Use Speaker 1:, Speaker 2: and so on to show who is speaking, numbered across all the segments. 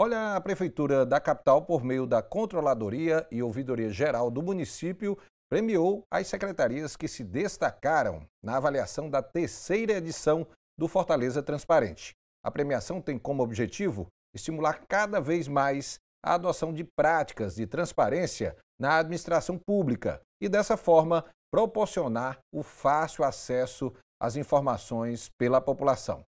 Speaker 1: Olha, a Prefeitura da capital, por meio da Controladoria e Ouvidoria Geral do município, premiou as secretarias que se destacaram na avaliação da terceira edição do Fortaleza Transparente. A premiação tem como objetivo estimular cada vez mais a adoção de práticas de transparência na administração pública e, dessa forma, proporcionar o fácil acesso às informações pela população.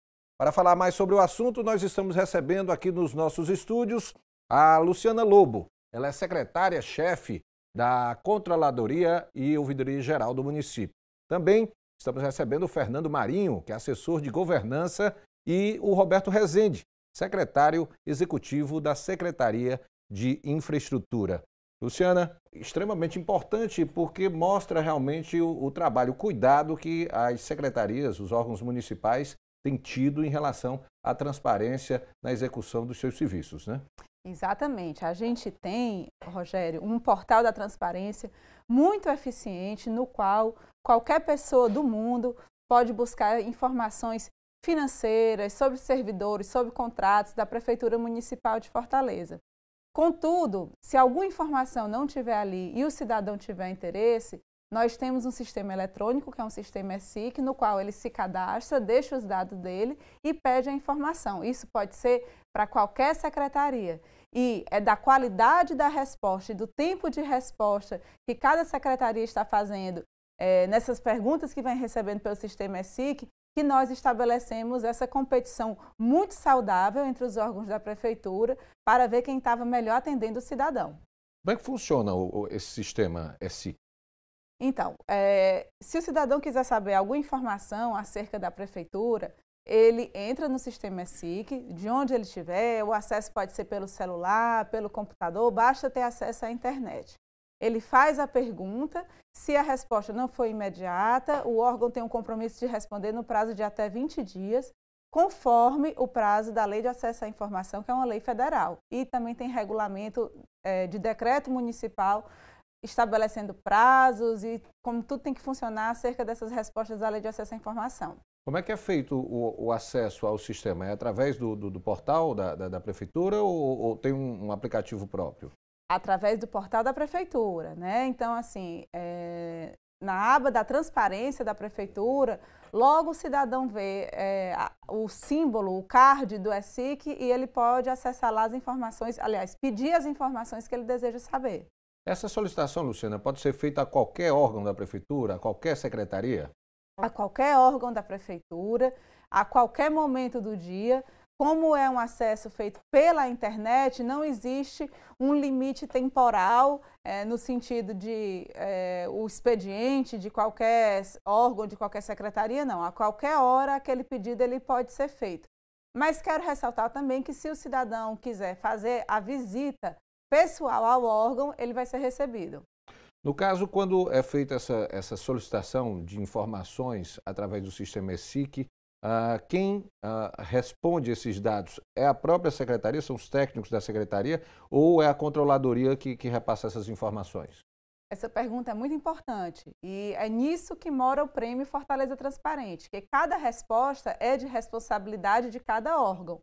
Speaker 1: Para falar mais sobre o assunto, nós estamos recebendo aqui nos nossos estúdios a Luciana Lobo. Ela é secretária-chefe da Controladoria e Ouvidoria Geral do município. Também estamos recebendo o Fernando Marinho, que é assessor de governança, e o Roberto Rezende, secretário executivo da Secretaria de Infraestrutura. Luciana, extremamente importante porque mostra realmente o trabalho, o cuidado que as secretarias, os órgãos municipais têm tido em relação à transparência na execução dos seus serviços, né?
Speaker 2: Exatamente. A gente tem, Rogério, um portal da transparência muito eficiente no qual qualquer pessoa do mundo pode buscar informações financeiras, sobre servidores, sobre contratos da Prefeitura Municipal de Fortaleza. Contudo, se alguma informação não estiver ali e o cidadão tiver interesse, nós temos um sistema eletrônico, que é um sistema ESIC, no qual ele se cadastra, deixa os dados dele e pede a informação. Isso pode ser para qualquer secretaria. E é da qualidade da resposta e do tempo de resposta que cada secretaria está fazendo nessas perguntas que vem recebendo pelo sistema ESIC, que nós estabelecemos essa competição muito saudável entre os órgãos da Prefeitura para ver quem estava melhor atendendo o cidadão.
Speaker 1: Como é que funciona esse sistema ESIC?
Speaker 2: Então, se o cidadão quiser saber alguma informação acerca da Prefeitura, ele entra no sistema ESIC, de onde ele estiver, o acesso pode ser pelo celular, pelo computador, basta ter acesso à internet. Ele faz a pergunta, se a resposta não for imediata, o órgão tem um compromisso de responder no prazo de até 20 dias, conforme o prazo da Lei de Acesso à Informação, que é uma lei federal. E também tem regulamento de decreto municipal estabelecendo prazos e como tudo tem que funcionar acerca dessas respostas da Lei de Acesso à Informação.
Speaker 1: Como é que é feito o acesso ao sistema? É através do portal da Prefeitura ou tem um aplicativo próprio?
Speaker 2: Através do portal da Prefeitura, né? Então, assim, na aba da transparência da Prefeitura, logo o cidadão vê o símbolo, o card do ESIC e ele pode acessar lá as informações, aliás, pedir as informações que ele deseja saber.
Speaker 1: Essa solicitação, Luciana, pode ser feita a qualquer órgão da Prefeitura, a qualquer secretaria?
Speaker 2: A qualquer órgão da Prefeitura, a qualquer momento do dia. Como é um acesso feito pela internet, não existe um limite temporal no sentido de o expediente de qualquer órgão, de qualquer secretaria, não. A qualquer hora aquele pedido ele pode ser feito. Mas quero ressaltar também que se o cidadão quiser fazer a visita pessoal ao órgão, ele vai ser recebido.
Speaker 1: No caso, quando é feita essa solicitação de informações através do sistema ESIC, quem responde esses dados é a própria secretaria, são os técnicos da secretaria, ou é a controladoria que repassa essas informações?
Speaker 2: Essa pergunta é muito importante e é nisso que mora o prêmio Fortaleza Transparente, que cada resposta é de responsabilidade de cada órgão.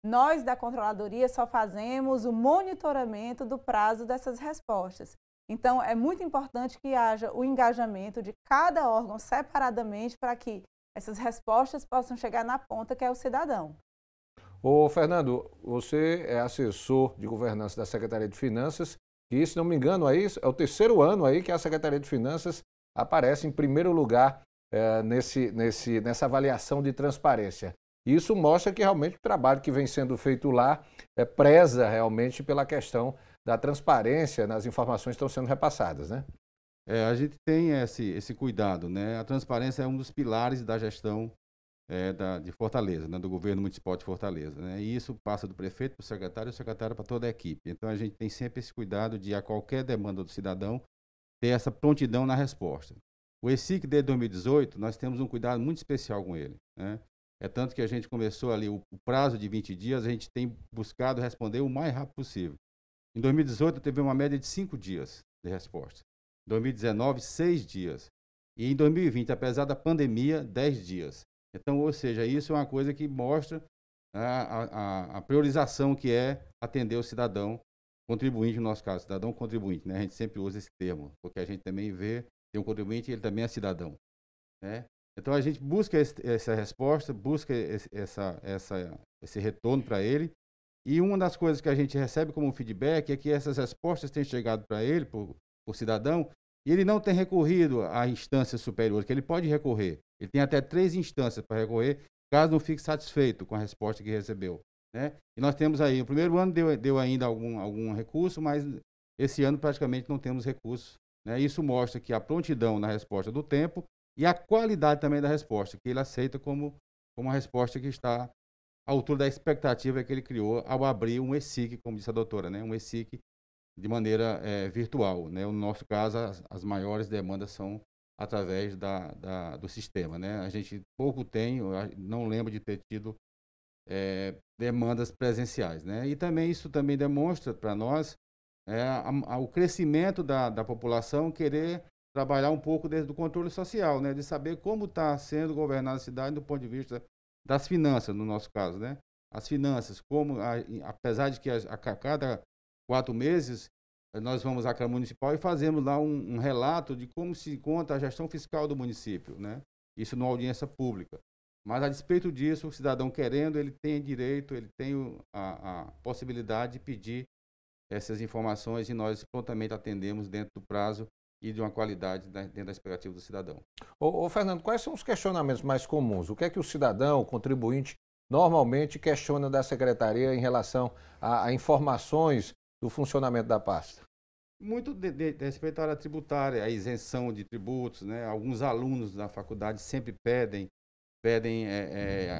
Speaker 2: Nós da controladoria só fazemos o monitoramento do prazo dessas respostas. Então, é muito importante que haja o engajamento de cada órgão separadamente para que essas respostas possam chegar na ponta, que é o cidadão.
Speaker 1: Ô, Fernando, você é assessor de governança da Secretaria de Finanças e, se não me engano, aí, é o terceiro ano aí que a Secretaria de Finanças aparece em primeiro lugar nessa avaliação de transparência. Isso mostra que realmente o trabalho que vem sendo feito lá preza realmente pela questão da transparência nas informações que estão sendo repassadas, né?
Speaker 3: A gente tem esse cuidado, né? A transparência é um dos pilares da gestão de Fortaleza, né? Do governo municipal de Fortaleza, né? E isso passa do prefeito para o secretário para toda a equipe. Então a gente tem sempre esse cuidado de, a qualquer demanda do cidadão, ter essa prontidão na resposta. O ESIC, desde 2018, nós temos um cuidado muito especial com ele, né? É tanto que a gente começou ali o prazo de 20 dias, a gente tem buscado responder o mais rápido possível. Em 2018, teve uma média de 5 dias de resposta. Em 2019, 6 dias. E em 2020, apesar da pandemia, 10 dias. Então, ou seja, isso é uma coisa que mostra a priorização que é atender o cidadão contribuinte, no nosso caso, cidadão contribuinte, né? A gente sempre usa esse termo, porque a gente também vê, tem um contribuinte e ele também é cidadão, né? Então a gente busca essa resposta, busca esse retorno para ele, e uma das coisas que a gente recebe como feedback é que essas respostas têm chegado para ele, por cidadão, e ele não tem recorrido à instância superior, que ele pode recorrer. Ele tem até 3 instâncias para recorrer, caso não fique satisfeito com a resposta que recebeu, né? E nós temos aí, o primeiro ano deu ainda algum recurso, mas esse ano praticamente não temos recursos, né? Isso mostra que a prontidão na resposta do tempo e a qualidade também da resposta, que ele aceita como uma resposta que está à altura da expectativa que ele criou ao abrir um ESIC, como disse a doutora, né? Um ESIC de maneira virtual, né? No nosso caso, as maiores demandas são através do sistema, né? A gente pouco tem, não lembro de ter tido demandas presenciais, né? E também isso também demonstra para nós o crescimento da população querer trabalhar um pouco desde o controle social, né? De saber como está sendo governada a cidade do ponto de vista das finanças, no nosso caso, né? As finanças, como apesar de que a cada 4 meses nós vamos à Câmara Municipal e fazemos lá um relato de como se encontra a gestão fiscal do município, né? Isso numa audiência pública. Mas, a despeito disso, o cidadão querendo, ele tem direito, ele tem a possibilidade de pedir essas informações e nós prontamente atendemos dentro do prazo e de uma qualidade dentro da expectativa do cidadão.
Speaker 1: Ô, Fernando, quais são os questionamentos mais comuns? O que é que o cidadão, o contribuinte, normalmente questiona da Secretaria em relação a informações do funcionamento da pasta?
Speaker 3: Muito de respeito à área tributária, a isenção de tributos, né? Alguns alunos da faculdade sempre pedem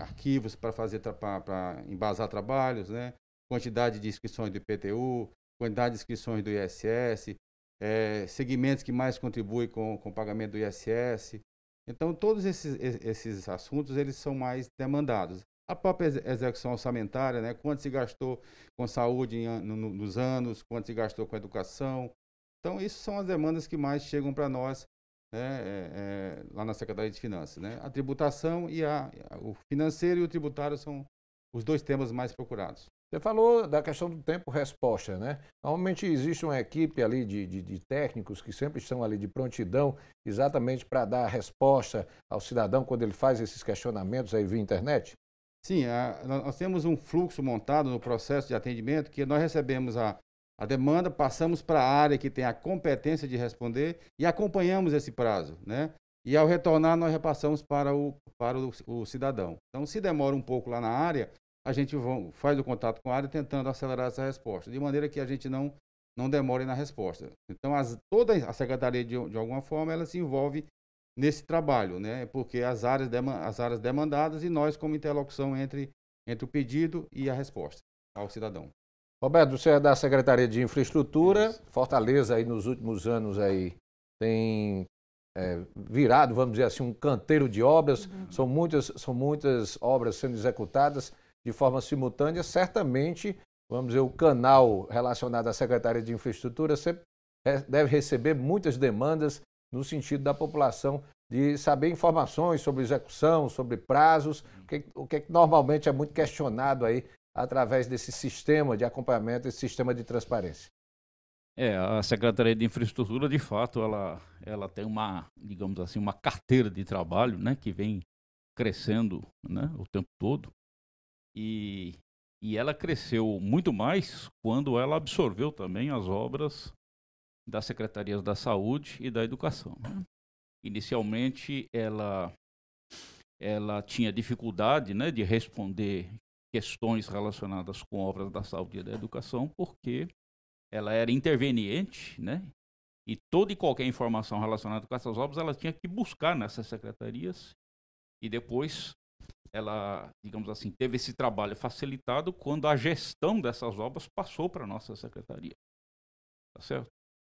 Speaker 3: arquivos para embasar trabalhos, né? Quantidade de inscrições do IPTU, quantidade de inscrições do ISS, segmentos que mais contribuem com o pagamento do ISS. Então, todos esses assuntos eles são mais demandados. A própria execução orçamentária, né? Quanto se gastou com saúde nos anos, quanto se gastou com educação. Então, isso são as demandas que mais chegam para nós, né? Lá na Secretaria de Finanças, né? A tributação e o financeiro e o tributário são os 2 temas mais procurados.
Speaker 1: Você falou da questão do tempo-resposta, né? Normalmente existe uma equipe ali de técnicos que sempre estão ali de prontidão exatamente para dar a resposta ao cidadão quando ele faz esses questionamentos aí via internet?
Speaker 3: Sim, nós temos um fluxo montado no processo de atendimento que nós recebemos a demanda, passamos para a área que tem a competência de responder e acompanhamos esse prazo, né? E ao retornar nós repassamos para o cidadão. Então, se demora um pouco lá na área, a gente faz o contato com a área tentando acelerar essa resposta, de maneira que a gente não demore na resposta. Então, toda a Secretaria, de alguma forma, ela se envolve nesse trabalho, né? Porque as áreas demandadas e nós como interlocução entre o pedido e a resposta ao cidadão.
Speaker 1: Roberto, você é da Secretaria de Infraestrutura.
Speaker 3: Isso.
Speaker 1: Fortaleza aí nos últimos anos aí tem virado, vamos dizer assim, um canteiro de obras. São muitas obras sendo executadas de forma simultânea. Certamente, vamos dizer, o canal relacionado à Secretaria de Infraestrutura deve receber muitas demandas no sentido da população de saber informações sobre execução, sobre prazos, o que normalmente é muito questionado aí através desse sistema de acompanhamento, esse sistema de transparência.
Speaker 4: A Secretaria de Infraestrutura, de fato, ela tem digamos assim, uma carteira de trabalho, né, que vem crescendo, né, o tempo todo. E ela cresceu muito mais quando ela absorveu também as obras das Secretarias da Saúde e da Educação, né? Inicialmente, ela tinha dificuldade, né, de responder questões relacionadas com obras da saúde e da educação, porque ela era interveniente, né? E toda e qualquer informação relacionada com essas obras, ela tinha que buscar nessas secretarias. E depois, ela, digamos assim, teve esse trabalho facilitado quando a gestão dessas obras passou para a nossa secretaria. Tá certo?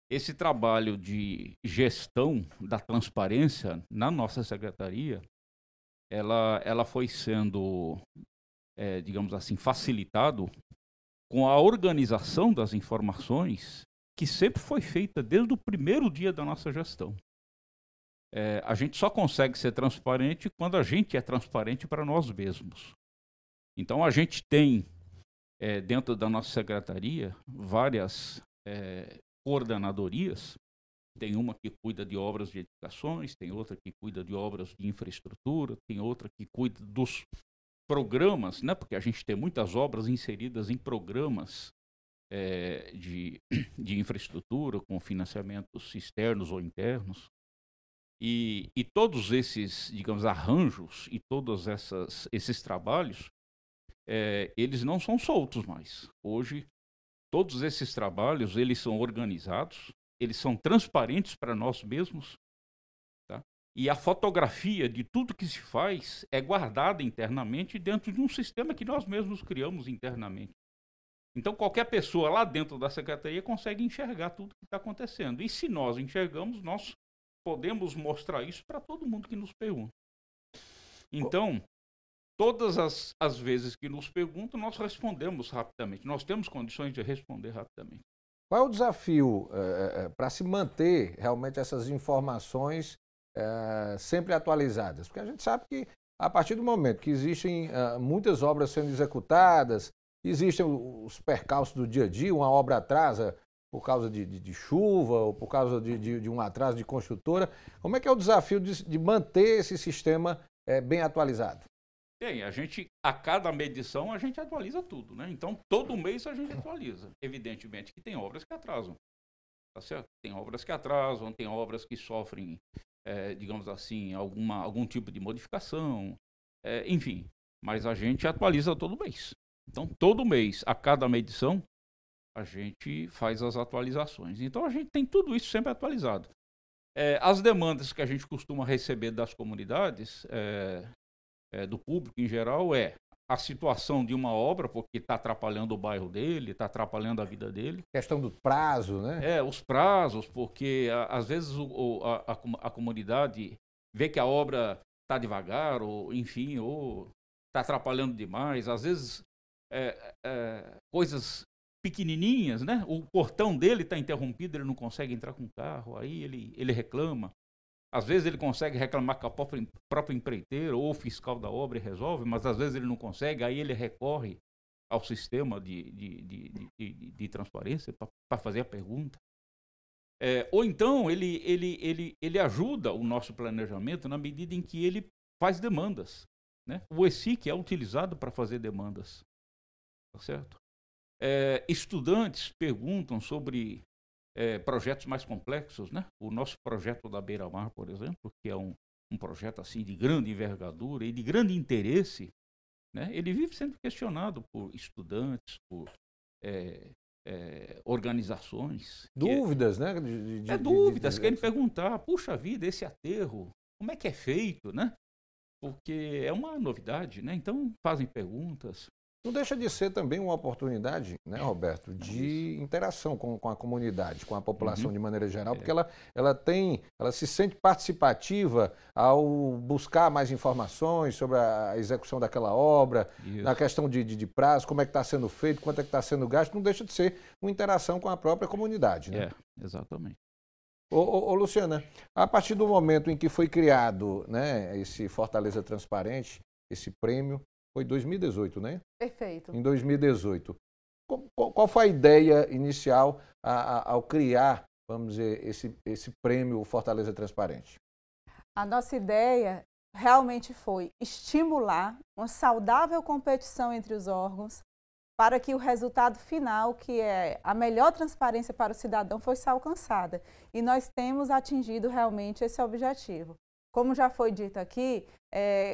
Speaker 4: Esse trabalho de gestão da transparência na nossa secretaria, ela foi sendo, digamos assim, facilitado com a organização das informações que sempre foi feita desde o primeiro dia da nossa gestão. A gente só consegue ser transparente quando a gente é transparente para nós mesmos. Então, a gente tem, dentro da nossa secretaria, várias coordenadorias. Tem uma que cuida de obras de edificações, tem outra que cuida de obras de infraestrutura, tem outra que cuida dos programas, né? Porque a gente tem muitas obras inseridas em programas de infraestrutura, com financiamentos externos ou internos. E todos esses, digamos, arranjos e todos esses trabalhos, eles não são soltos mais. Hoje, todos esses trabalhos, eles são organizados, eles são transparentes para nós mesmos, tá? E a fotografia de tudo que se faz é guardada internamente dentro de um sistema que nós mesmos criamos internamente. Então, qualquer pessoa lá dentro da secretaria consegue enxergar tudo que está acontecendo. E se nós enxergamos, nós podemos mostrar isso para todo mundo que nos pergunta. Então, todas as vezes que nos perguntam, nós respondemos rapidamente. Nós temos condições de responder rapidamente.
Speaker 1: Qual é o desafio para se manter realmente essas informações sempre atualizadas? Porque a gente sabe que a partir do momento que existem muitas obras sendo executadas, existem os percalços do dia a dia, uma obra atrasa por causa de chuva ou por causa de um atraso de construtora. Como é que é o desafio de manter esse sistema bem atualizado?
Speaker 4: Tem, a cada medição, a gente atualiza tudo, né? Então, todo mês a gente atualiza. Evidentemente que tem obras que atrasam, tá certo? Tem obras que atrasam, tem obras que sofrem, digamos assim, algum tipo de modificação, enfim. Mas a gente atualiza todo mês. Então, todo mês, a cada medição, a gente faz as atualizações. Então, a gente tem tudo isso sempre atualizado. As demandas que a gente costuma receber das comunidades, do público em geral, a situação de uma obra, porque está atrapalhando o bairro dele, está atrapalhando a vida dele.
Speaker 1: Questão do prazo, né?
Speaker 4: Os prazos, porque às vezes a comunidade vê que a obra está devagar, ou enfim, ou está atrapalhando demais. Às vezes, coisas pequenininhas, né? O portão dele está interrompido, ele não consegue entrar com o carro, aí ele reclama. Às vezes ele consegue reclamar com a própria empreiteira ou o fiscal da obra e resolve, mas às vezes ele não consegue, aí ele recorre ao sistema de transparência para fazer a pergunta. Ou então ele ajuda o nosso planejamento na medida em que ele faz demandas, né? O ESIC é utilizado para fazer demandas, tá certo? Estudantes perguntam sobre projetos mais complexos, né? O nosso projeto da Beira-Mar, por exemplo, que é um projeto assim de grande envergadura e de grande interesse, né? Ele vive sendo questionado por estudantes, por organizações.
Speaker 1: Dúvidas, né?
Speaker 4: Dúvidas, querem perguntar, puxa vida, esse aterro, como é que é feito, né? Porque é uma novidade, né? Então fazem perguntas.
Speaker 1: Não deixa de ser também uma oportunidade, né, Roberto, de interação com a comunidade, com a população de maneira geral, porque ela se sente participativa ao buscar mais informações sobre a execução daquela obra, na questão de prazo, como é que está sendo feito, quanto é que está sendo gasto, não deixa de ser uma interação com a própria comunidade, né?
Speaker 4: Exatamente.
Speaker 1: Ô, Luciana, a partir do momento em que foi criado, né, esse Fortaleza Transparente, esse prêmio, foi 2018, né?
Speaker 2: Perfeito.
Speaker 1: Em 2018. Qual foi a ideia inicial ao criar, vamos dizer, esse prêmio Fortaleza Transparente?
Speaker 2: A nossa ideia realmente foi estimular uma saudável competição entre os órgãos para que o resultado final, que é a melhor transparência para o cidadão, fosse alcançada. E nós temos atingido realmente esse objetivo. Como já foi dito aqui,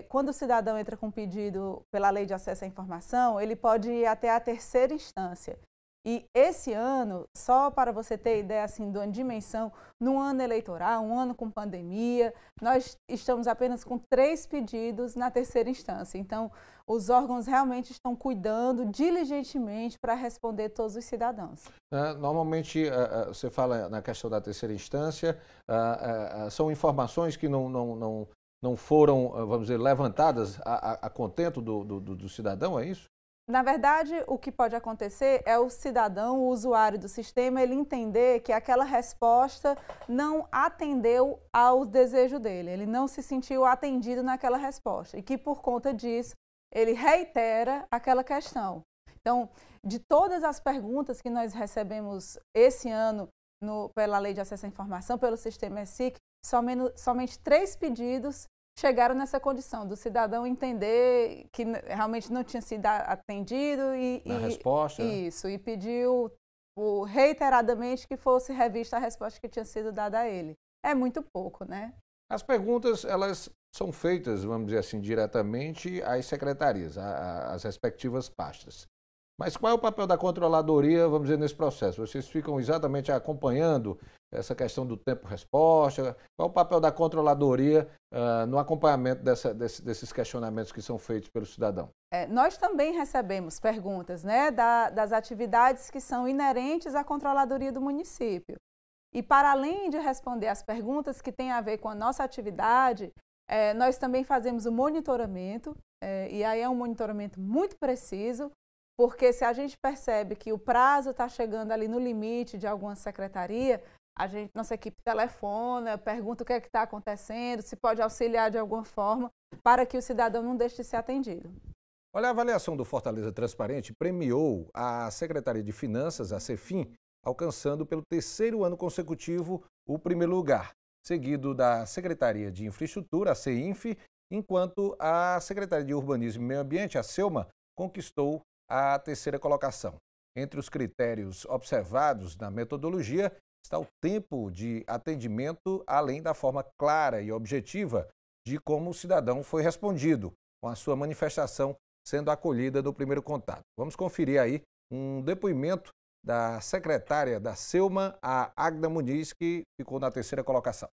Speaker 2: quando o cidadão entra com pedido pela Lei de Acesso à Informação, ele pode ir até a terceira instância. E esse ano, só para você ter ideia assim, de uma dimensão, no ano eleitoral, um ano com pandemia, nós estamos apenas com 3 pedidos na terceira instância. Então, os órgãos realmente estão cuidando diligentemente para responder todos os cidadãos.
Speaker 1: Normalmente, você fala na questão da terceira instância, são informações que não foram, vamos dizer, levantadas a contento do cidadão, é isso?
Speaker 2: Na verdade, o que pode acontecer é o cidadão, o usuário do sistema, ele entender que aquela resposta não atendeu ao desejo dele, ele não se sentiu atendido naquela resposta e que, por conta disso, ele reitera aquela questão. Então, de todas as perguntas que nós recebemos esse ano pela Lei de Acesso à Informação, pelo sistema ESIC, somente 3 pedidos chegaram nessa condição do cidadão entender que realmente não tinha sido atendido
Speaker 1: Na resposta.
Speaker 2: Isso, e pediu reiteradamente que fosse revista a resposta que tinha sido dada a ele. É muito pouco, né?
Speaker 1: As perguntas, elas são feitas, vamos dizer assim, diretamente às secretarias, às respectivas pastas. Mas qual é o papel da controladoria, vamos dizer, nesse processo? Vocês ficam exatamente acompanhando essa questão do tempo-resposta? Qual é o papel da controladoria no acompanhamento desses questionamentos que são feitos pelo cidadão?
Speaker 2: Nós também recebemos perguntas, né, das atividades que são inerentes à controladoria do município. E para além de responder às perguntas que têm a ver com a nossa atividade, nós também fazemos o monitoramento, e aí é um monitoramento muito preciso, porque se a gente percebe que o prazo está chegando ali no limite de alguma secretaria, nossa equipe telefona, pergunta o que é que está acontecendo, se pode auxiliar de alguma forma, para que o cidadão não deixe de ser atendido.
Speaker 1: Olha, a avaliação do Fortaleza Transparente premiou a Secretaria de Finanças, a CEFIN, alcançando pelo 3º ano consecutivo o 1º lugar, seguido da Secretaria de Infraestrutura, a CEINF, enquanto a Secretaria de Urbanismo e Meio Ambiente, a SEUMA, conquistou a 3ª colocação. Entre os critérios observados na metodologia está o tempo de atendimento, além da forma clara e objetiva de como o cidadão foi respondido, com a sua manifestação sendo acolhida no primeiro contato. Vamos conferir aí um depoimento da secretária da SEUMA, a Agda Muniz, que ficou na 3ª colocação.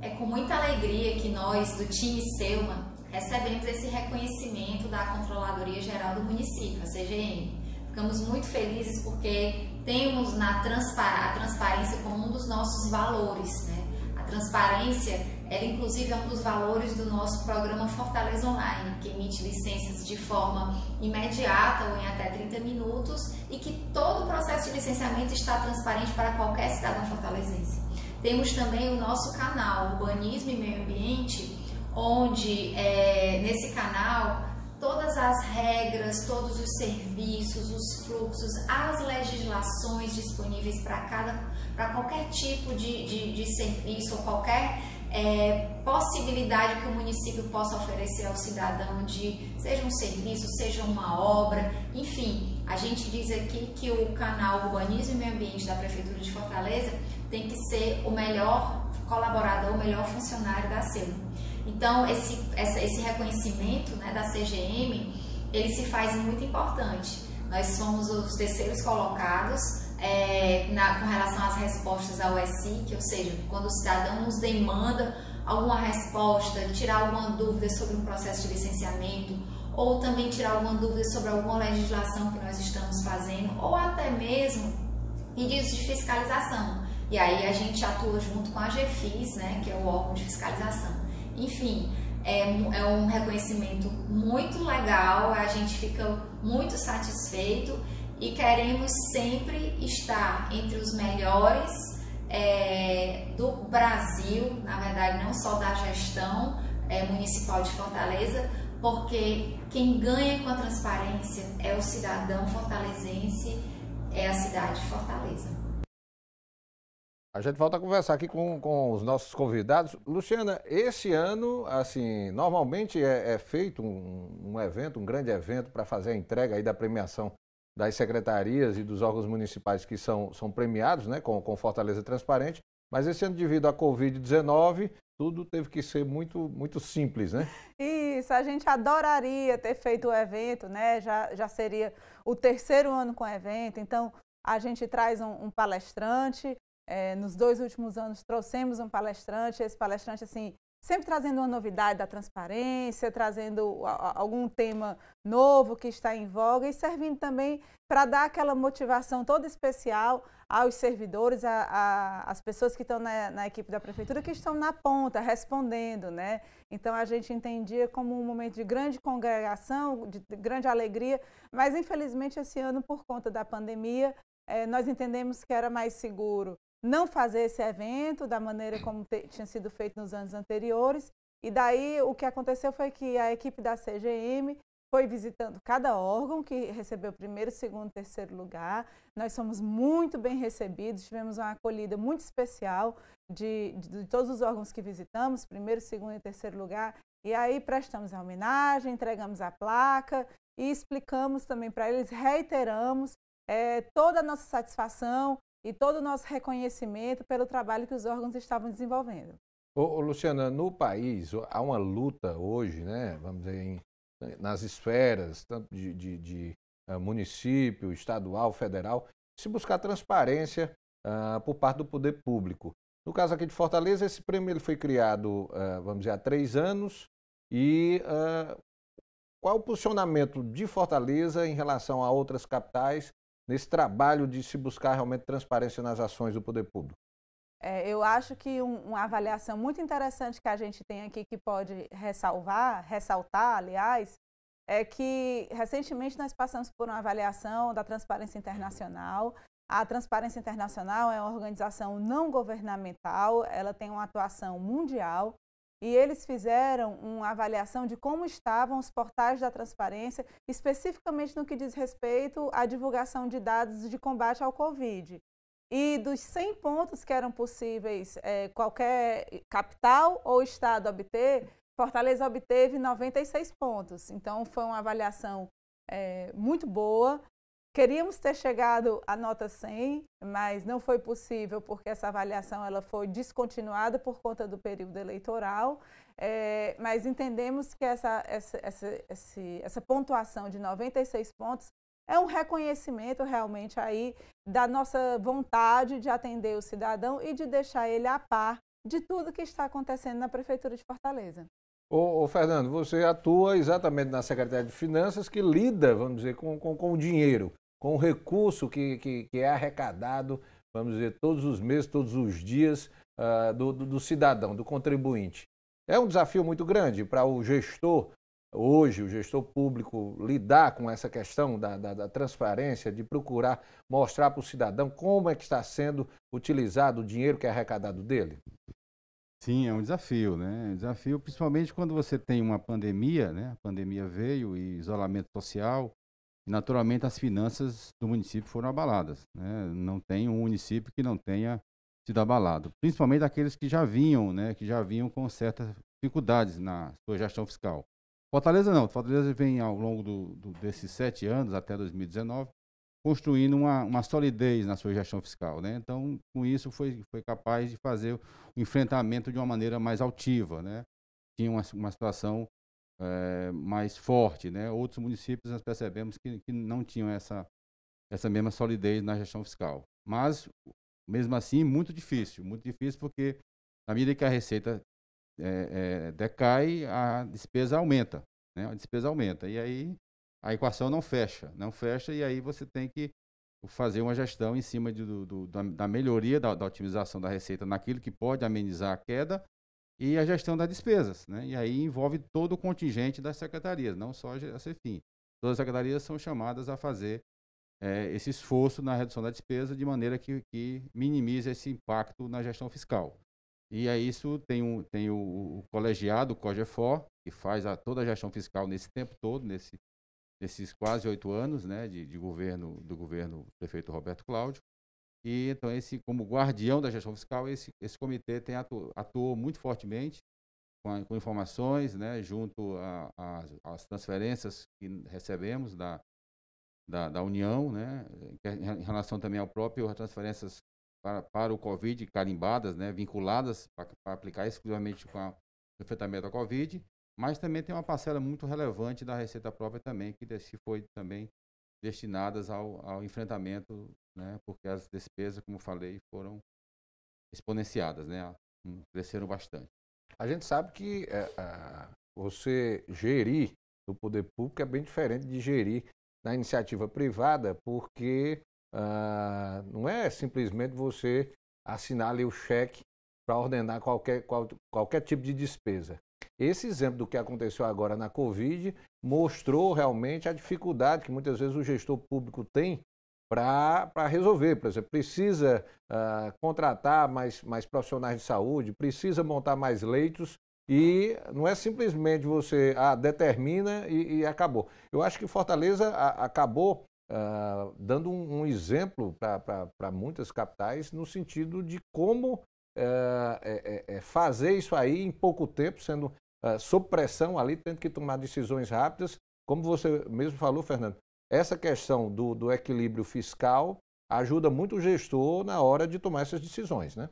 Speaker 5: É com muita alegria que nós, do time SEUMA, recebemos esse reconhecimento da Controladoria Geral do Município, a CGM. Ficamos muito felizes porque temos a transparência como um dos nossos valores, né? A transparência, ela inclusive é um dos valores do nosso programa Fortaleza Online, que emite licenças de forma imediata ou em até 30 minutos e que todo o processo de licenciamento está transparente para qualquer cidadão fortalezense. Temos também o nosso canal Urbanismo e Meio Ambiente, onde nesse canal todas as regras, todos os serviços, os fluxos, as legislações disponíveis para qualquer tipo de serviço ou qualquer possibilidade que o município possa oferecer ao cidadão, seja um serviço, seja uma obra, enfim, a gente diz aqui que o canal Urbanismo e Meio Ambiente da Prefeitura de Fortaleza tem que ser o melhor colaborador, o melhor funcionário da SEUMA. Então, esse reconhecimento, né, da CGM, ele se faz muito importante. Nós somos os 3º colocados com relação às respostas ao ESIC, ou seja, quando o cidadão nos demanda alguma resposta, tirar alguma dúvida sobre um processo de licenciamento, ou também tirar alguma dúvida sobre alguma legislação que nós estamos fazendo, ou até mesmo pedidos de fiscalização. E aí a gente atua junto com a GFIS, né, que é o órgão de fiscalização. Enfim, é um reconhecimento muito legal, a gente fica muito satisfeito e queremos sempre estar entre os melhores do Brasil, na verdade não só da gestão municipal de Fortaleza, porque quem ganha com a transparência é o cidadão fortalezense, é a cidade de Fortaleza.
Speaker 1: A gente volta a conversar aqui com os nossos convidados. Luciana, esse ano, assim, normalmente é feito um evento, um grande evento para fazer a entrega aí da premiação das secretarias e dos órgãos municipais que são premiados, né, com Fortaleza Transparente, mas esse ano, devido à Covid-19, tudo teve que ser muito simples, né?
Speaker 2: Isso, a gente adoraria ter feito o evento, né? Já seria o 3º ano com o evento, então a gente traz um palestrante. Nos 2 últimos anos trouxemos um palestrante, esse palestrante assim, sempre trazendo uma novidade da transparência, trazendo algum tema novo que está em voga e servindo também para dar aquela motivação toda especial aos servidores, às pessoas que estão na equipe da prefeitura, que estão na ponta, respondendo, né? Então a gente entendia como um momento de grande congregação, de grande alegria, mas infelizmente esse ano, por conta da pandemia, nós entendemos que era mais seguro não fazer esse evento da maneira como tinha sido feito nos anos anteriores E daí o que aconteceu foi que a equipe da CGM foi visitando cada órgão que recebeu primeiro, segundo, terceiro lugar. Nós somos muito bem recebidos, tivemos uma acolhida muito especial de todos os órgãos que visitamos, primeiro, segundo e terceiro lugar. E aí prestamos a homenagem, entregamos a placa e explicamos também para eles, reiteramos toda a nossa satisfação e todo o nosso reconhecimento pelo trabalho que os órgãos estavam desenvolvendo.
Speaker 1: Luciana, no país há uma luta hoje, né, vamos dizer, nas esferas, tanto de município, estadual, federal, se buscar transparência por parte do poder público. No caso aqui de Fortaleza, esse prêmio ele foi criado, vamos dizer, há 3 anos. E qual é o posicionamento de Fortaleza em relação a outras capitais nesse trabalho de se buscar realmente transparência nas ações do poder público?
Speaker 2: Eu acho que uma avaliação muito interessante que a gente tem aqui, que pode ressaltar, aliás, é que recentemente nós passamos por uma avaliação da Transparência Internacional. A Transparência Internacional é uma organização não governamental, ela tem uma atuação mundial e eles fizeram uma avaliação de como estavam os portais da transparência, especificamente no que diz respeito à divulgação de dados de combate ao Covid. E dos 100 pontos que eram possíveis qualquer capital ou estado obter, Fortaleza obteve 96 pontos. Então, foi uma avaliação muito boa. Queríamos ter chegado à nota 100, mas não foi possível porque essa avaliação ela foi descontinuada por conta do período eleitoral. Mas entendemos que essa pontuação de 96 pontos é um reconhecimento realmente aí da nossa vontade de atender o cidadão e de deixar ele a par de tudo que está acontecendo na Prefeitura de Fortaleza.
Speaker 1: Fernando, você atua exatamente na Secretaria de Finanças, que lida, vamos dizer, com o dinheiro, com o recurso que é arrecadado, vamos dizer, todos os meses, todos os dias do cidadão, do contribuinte. É um desafio muito grande para o gestor, hoje, o gestor público, lidar com essa questão da transparência, de procurar mostrar para o cidadão como é que está sendo utilizado o dinheiro que é arrecadado dele?
Speaker 3: Sim, é um desafio, né? Desafio principalmente quando você tem uma pandemia, né? A pandemia veio e isolamento social, e naturalmente as finanças do município foram abaladas, né? Não tem um município que não tenha sido abalado, principalmente aqueles que já vinham, né? Que já vinham com certas dificuldades na sua gestão fiscal. Fortaleza não, Fortaleza vem ao longo desses 7 anos, até 2019, construindo uma solidez na sua gestão fiscal, né? Então, com isso, foi capaz de fazer o enfrentamento de uma maneira mais altiva, né? Tinha uma situação mais forte, né? Outros municípios nós percebemos que não tinham essa mesma solidez na gestão fiscal. Mas, mesmo assim, muito difícil porque na medida que a receita decai, a despesa aumenta, né? A despesa aumenta e aí a equação não fecha e aí você tem que fazer uma gestão em cima da melhoria, da otimização da receita naquilo que pode amenizar a queda e a gestão das despesas, né? E aí envolve todo o contingente das secretarias, não só a CEFIM. Todas as secretarias são chamadas a fazer esse esforço na redução da despesa de maneira que minimize esse impacto na gestão fiscal. E aí isso tem o colegiado, o COGEFOR, que faz toda a gestão fiscal nesse tempo todo, nesses quase 8 anos, né, de governo do prefeito Roberto Cláudio. E então como guardião da gestão fiscal, esse comitê atuou muito fortemente com informações, né, junto às transferências que recebemos da União, né, em relação também ao próprio transferências para o Covid, carimbadas, né, vinculadas para aplicar exclusivamente com o enfrentamento da Covid, mas também tem uma parcela muito relevante da receita própria também, que foi também destinadas ao enfrentamento, né, porque as despesas, como falei, foram exponenciadas, né, cresceram bastante.
Speaker 1: A gente sabe que você gerir no poder público é bem diferente de gerir na iniciativa privada, porque não é simplesmente você assinar ali o cheque para ordenar qualquer tipo de despesa. Esse exemplo do que aconteceu agora na Covid mostrou realmente a dificuldade que muitas vezes o gestor público tem para resolver. Por exemplo, precisa contratar mais profissionais de saúde, precisa montar mais leitos e não é simplesmente você determina e acabou. Eu acho que Fortaleza acabou dando um exemplo para muitas capitais no sentido de como fazer isso aí em pouco tempo, sendo sob pressão ali, tendo que tomar decisões rápidas. Como você mesmo falou, Fernando, essa questão do equilíbrio fiscal ajuda muito o gestor na hora de tomar essas decisões, né?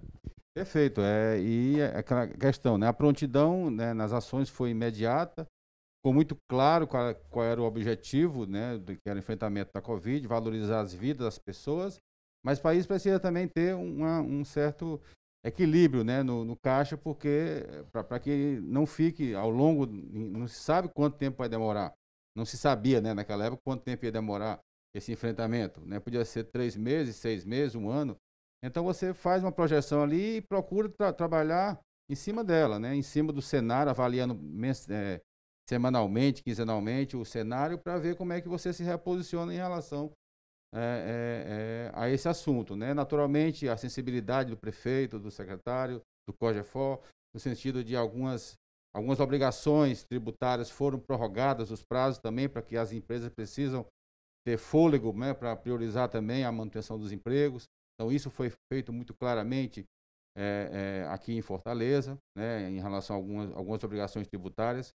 Speaker 3: Perfeito. E aquela questão, né? A prontidão, né, nas ações foi imediata, ficou muito claro qual era o objetivo, né, que era o enfrentamento da Covid, valorizar as vidas das pessoas, mas o país precisa também ter um certo equilíbrio, né, no caixa, porque para que não fique ao longo, não se sabe quanto tempo vai demorar. Não se sabia, né, naquela época quanto tempo ia demorar esse enfrentamento, né? Podia ser 3 meses, 6 meses, 1 ano. Então você faz uma projeção ali e procura trabalhar em cima dela, né? Em cima do cenário, avaliando semanalmente, quinzenalmente o cenário para ver como é que você se reposiciona em relação a esse assunto, né? Naturalmente, a sensibilidade do prefeito, do secretário, do COGEFOR, no sentido de algumas obrigações tributárias foram prorrogadas, os prazos também, para que as empresas precisam ter fôlego, né, para priorizar também a manutenção dos empregos. Então, isso foi feito muito claramente aqui em Fortaleza, né, em relação a algumas obrigações tributárias.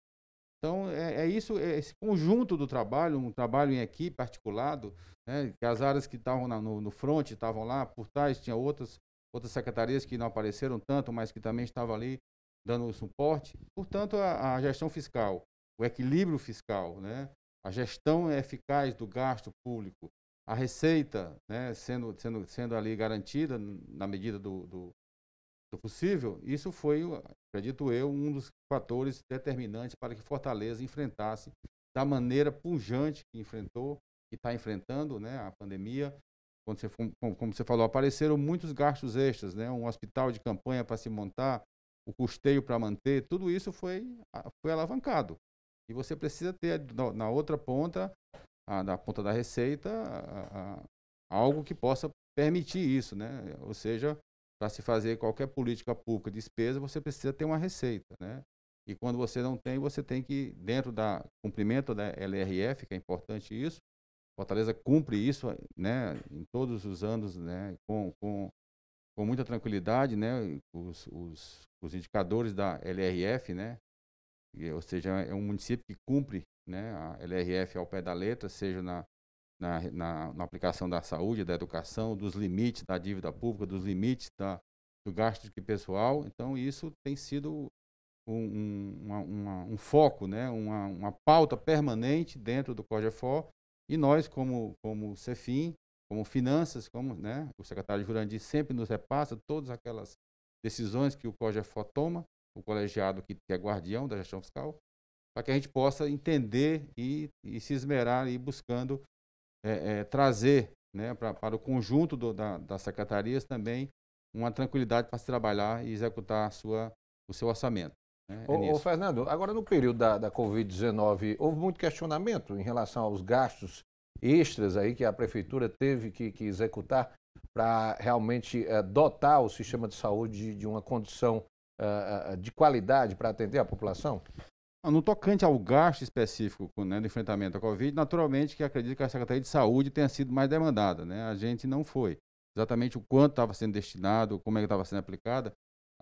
Speaker 3: Então, isso, esse conjunto do trabalho, um trabalho em equipe articulado, né, que as áreas que estavam no front estavam lá, por trás tinha outras secretarias que não apareceram tanto, mas que também estavam ali dando suporte. Portanto, a gestão fiscal, o equilíbrio fiscal, né, a gestão eficaz do gasto público, a receita, né, sendo ali garantida na medida do possível, isso foi, acredito eu, um dos fatores determinantes para que Fortaleza enfrentasse da maneira pujante que enfrentou, que está enfrentando, né, a pandemia. Como você falou, apareceram muitos gastos extras, né, um hospital de campanha para se montar, o custeio para manter, tudo isso foi alavancado. E você precisa ter na outra ponta, na ponta da receita, algo que possa permitir isso, né? Ou seja, para se fazer qualquer política pública de despesa, você precisa ter uma receita, né? E quando você não tem, você tem que, dentro do cumprimento da LRF, que é importante isso, Fortaleza cumpre isso, né, em todos os anos, né, com muita tranquilidade, né, os indicadores da LRF, né, ou seja, é um município que cumpre, né, a LRF ao pé da letra, seja na aplicação da saúde, da educação, dos limites da dívida pública, dos limites do gasto pessoal. Então, isso tem sido um foco, né, uma pauta permanente dentro do COGEFOR, e nós, como CEFIM, como Finanças, né, o secretário Jurandir sempre nos repassa todas aquelas decisões que o COGEFOR toma, o colegiado que é guardião da gestão fiscal, para que a gente possa entender e se esmerar e ir buscando trazer, né, para o conjunto das secretarias também uma tranquilidade para se trabalhar e executar o seu orçamento. Né?
Speaker 1: Ô, Fernando, agora no período da Covid-19, houve muito questionamento em relação aos gastos extras aí que a prefeitura teve que executar para realmente dotar o sistema de saúde de uma condição de qualidade para atender a população?
Speaker 3: No tocante ao gasto específico, né, do enfrentamento à Covid, naturalmente que acredito que a Secretaria de Saúde tenha sido mais demandada, né? A gente não foi. Exatamente o quanto estava sendo destinado, como é que estava sendo aplicada.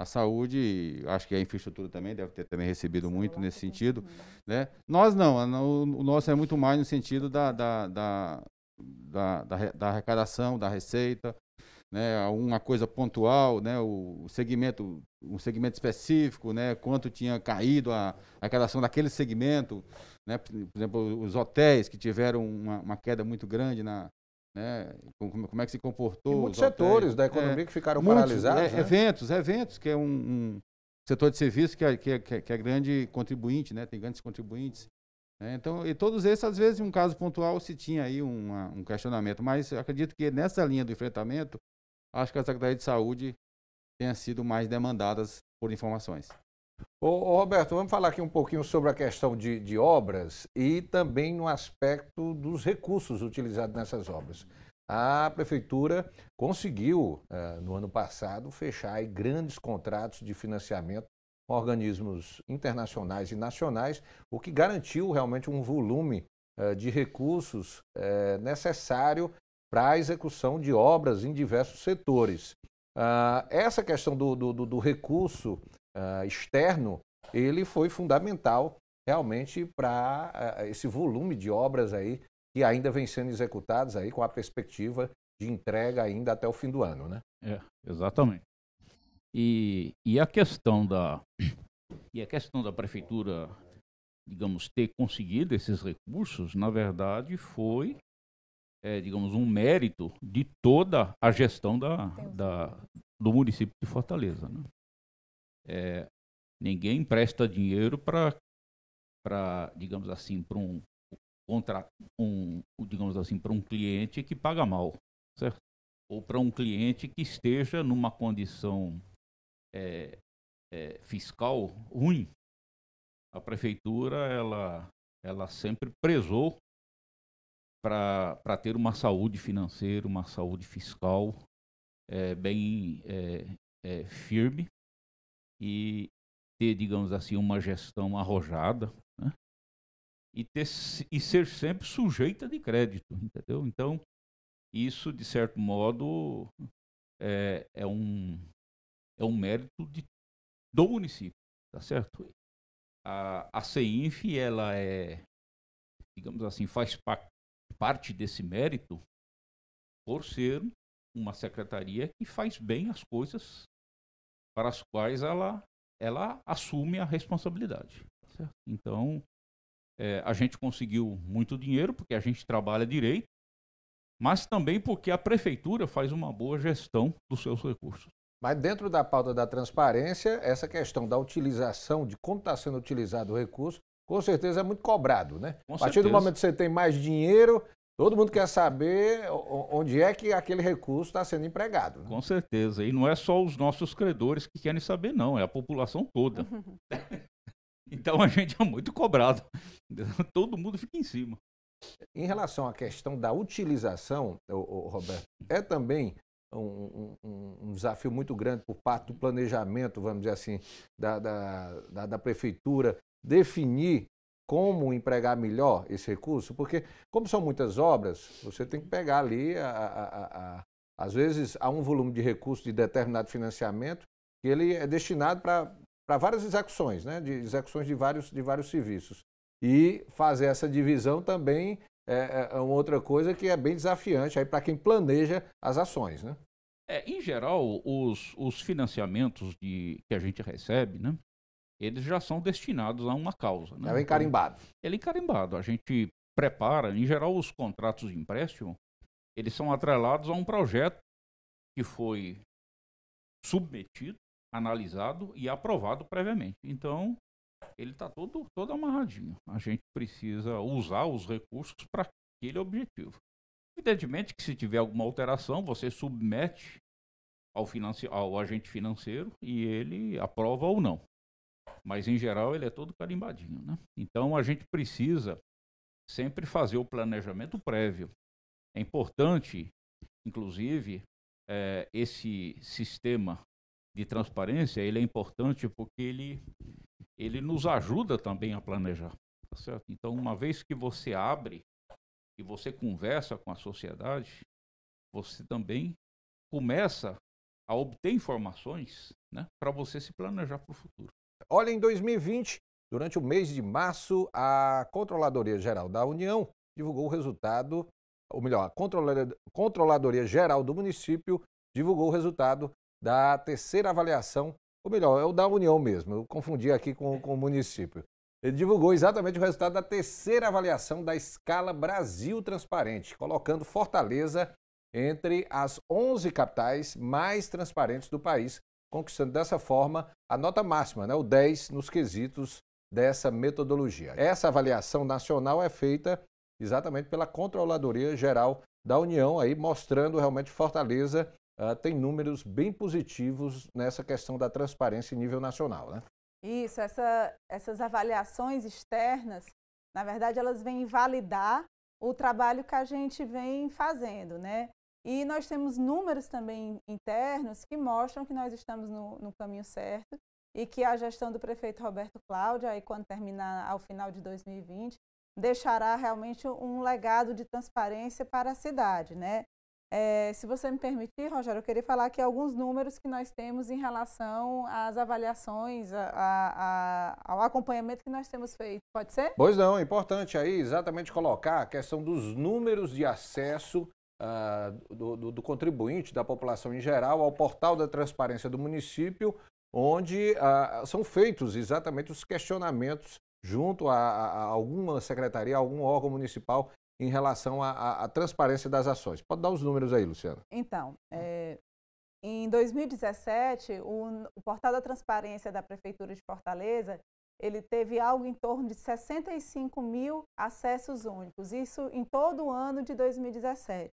Speaker 3: A saúde, acho que a infraestrutura também deve ter também recebido muito nesse sentido, né? Nós não, o nosso é muito mais no sentido da arrecadação, da receita, né? Uma coisa pontual, né? Um segmento específico, né? Quanto tinha caído a arrecadação daquele segmento, né? Por exemplo, os hotéis que tiveram uma queda muito grande né? Como é que se comportou?
Speaker 1: E muitos setores da economia que ficaram paralisados. Né?
Speaker 3: Eventos, que é um setor de serviço que é grande contribuinte, né? Tem grandes contribuintes. Né? Então, e todos esses, às vezes, em um caso pontual, se tinha aí um questionamento. Mas eu acredito que nessa linha do enfrentamento, acho que a Secretaria de Saúde tenha sido mais demandadas por informações.
Speaker 1: Ô Roberto, vamos falar aqui um pouquinho sobre a questão de obras e também no aspecto dos recursos utilizados nessas obras. A Prefeitura conseguiu, no ano passado, fechar aí grandes contratos de financiamento com organismos internacionais e nacionais, o que garantiu realmente um volume de recursos necessário para a execução de obras em diversos setores. Essa questão do recurso externo, ele foi fundamental realmente para esse volume de obras aí que ainda vem sendo executadas aí com a perspectiva de entrega ainda até o fim do ano, né?
Speaker 4: Exatamente. E a questão da prefeitura, digamos, ter conseguido esses recursos, na verdade, foi, digamos, um mérito de toda a gestão do município de Fortaleza, né? Ninguém empresta dinheiro para, digamos assim, para um cliente que paga mal, certo? Ou para um cliente que esteja numa condição fiscal ruim. A prefeitura ela sempre prezou para ter uma saúde financeira, uma saúde fiscal bem firme e ter, digamos assim, uma gestão arrojada, né? E ser sempre sujeita de crédito, entendeu? Então, isso, de certo modo, é um mérito do município, tá certo? A CEINF, ela digamos assim, faz parte desse mérito por ser uma secretaria que faz bem as coisas para as quais ela assume a responsabilidade, tá certo? Então, a gente conseguiu muito dinheiro porque a gente trabalha direito, mas também porque a prefeitura faz uma boa gestão dos seus recursos.
Speaker 1: Mas dentro da pauta da transparência, essa questão da utilização, de como está sendo utilizado o recurso, com certeza é muito cobrado, né? A partir do momento que você tem mais dinheiro, todo mundo quer saber onde é que aquele recurso está sendo empregado, né?
Speaker 4: Com certeza. E não é só os nossos credores que querem saber, não. É a população toda. Então a gente é muito cobrado. Todo mundo fica em cima.
Speaker 1: Em relação à questão da utilização, Roberto, é também um desafio muito grande por parte do planejamento, vamos dizer assim, da prefeitura, definir como empregar melhor esse recurso, porque como são muitas obras, você tem que pegar ali, às vezes, há um volume de recursos de determinado financiamento que ele é destinado para várias execuções, né, de execuções de vários serviços. E fazer essa divisão também é uma outra coisa que é bem desafiante para quem planeja as ações, né?
Speaker 4: Em geral, os financiamentos que a gente recebe, né, eles já são destinados a uma causa, né?
Speaker 1: É encarimbado.
Speaker 4: Ele é encarimbado. A gente prepara, em geral, os contratos de empréstimo, eles são atrelados a um projeto que foi submetido, analisado e aprovado previamente. Então, ele está todo amarradinho. A gente precisa usar os recursos para aquele objetivo. Evidentemente que se tiver alguma alteração, você submete ao agente financeiro e ele aprova ou não. Mas, em geral, ele é todo carimbadinho, né? Então, a gente precisa sempre fazer o planejamento prévio. É importante, inclusive, esse sistema de transparência, ele é importante porque ele nos ajuda também a planejar, tá certo? Então, uma vez que você abre e você conversa com a sociedade, você também começa a obter informações, né, para você se planejar para o futuro.
Speaker 1: Olha, em 2020, durante o mês de março, a Controladoria Geral da União divulgou o resultado, ou melhor, a Controladoria Geral do município divulgou o resultado da terceira avaliação, ou melhor, é o da União mesmo, eu confundi aqui com o município. Ele divulgou exatamente o resultado da terceira avaliação da escala Brasil Transparente, colocando Fortaleza entre as 11 capitais mais transparentes do país, conquistando dessa forma a nota máxima, né, o 10 nos quesitos dessa metodologia. Essa avaliação nacional é feita exatamente pela Controladoria Geral da União, aí mostrando realmente Fortaleza tem números bem positivos nessa questão da transparência em nível nacional, né?
Speaker 2: Isso, essas avaliações externas, na verdade, elas vêm validar o trabalho que a gente vem fazendo, né? E nós temos números também internos que mostram que nós estamos no caminho certo e que a gestão do prefeito Roberto Cláudio, aí quando terminar ao final de 2020, deixará realmente um legado de transparência para a cidade, né? Se você me permitir, Rogério, eu queria falar aqui alguns números que nós temos em relação às avaliações, ao acompanhamento que nós temos feito. Pode ser?
Speaker 1: Pois não, é importante aí exatamente colocar a questão dos números de acesso do contribuinte, da população em geral, ao portal da transparência do município, onde são feitos exatamente os questionamentos junto a alguma secretaria, a algum órgão municipal em relação à transparência das ações. Pode dar os números aí, Luciana.
Speaker 2: Então, em 2017, o portal da transparência da Prefeitura de Fortaleza, ele teve algo em torno de 65 mil acessos únicos, isso em todo o ano de 2017.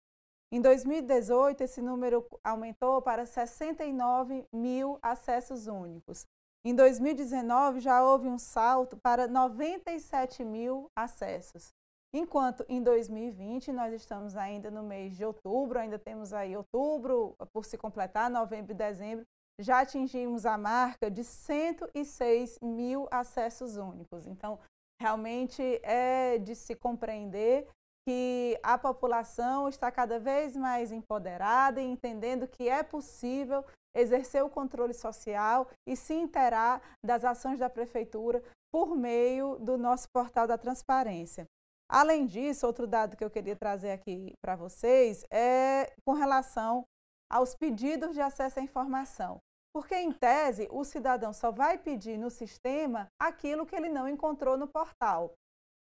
Speaker 2: Em 2018, esse número aumentou para 69 mil acessos únicos. Em 2019, já houve um salto para 97 mil acessos. Enquanto em 2020, nós estamos ainda no mês de outubro, ainda temos aí outubro por se completar, novembro e dezembro, já atingimos a marca de 106 mil acessos únicos. Então, realmente é de se compreender que a população está cada vez mais empoderada e entendendo que é possível exercer o controle social e se inteirar das ações da Prefeitura por meio do nosso portal da transparência. Além disso, outro dado que eu queria trazer aqui para vocês é com relação aos pedidos de acesso à informação. Porque, em tese, o cidadão só vai pedir no sistema aquilo que ele não encontrou no portal.